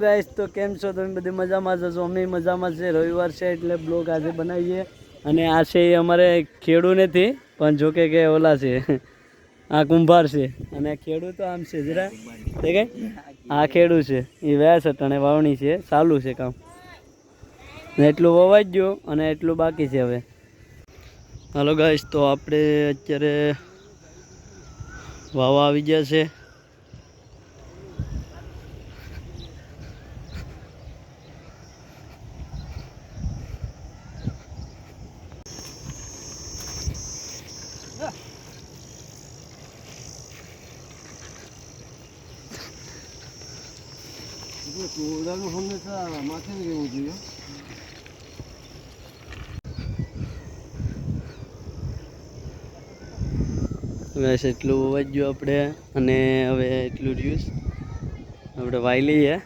Guys તો કેમ છો તમે? બધી મજામાં જશો? અમે મજામાં છે. રવિવાર છે એટલે બ્લોગ આજે બનાવીએ. અને આ છે એ અમારે ખેડૂ નથી, પણ જોકે કે ઓલા છે, આ કુંભાર છે. અને ખેડૂ તો આમ છે જરા દેખાય, આ ખેડૂ છે એ વ્યાસ હતા અને વાવણી છે, ચાલુ છે કામ. એટલું વવાઈ જ ગયું અને એટલું બાકી છે હવે. હાલો ગાઈસ, તો આપણે અત્યારે વાવા આવી ગયા છે. હંમેશા માથે રહેવું જોઈએ. બસ એટલું વવાઈ ગયું આપણે, અને હવે એટલું રહ્યું આપણે વાઈ લઈએ.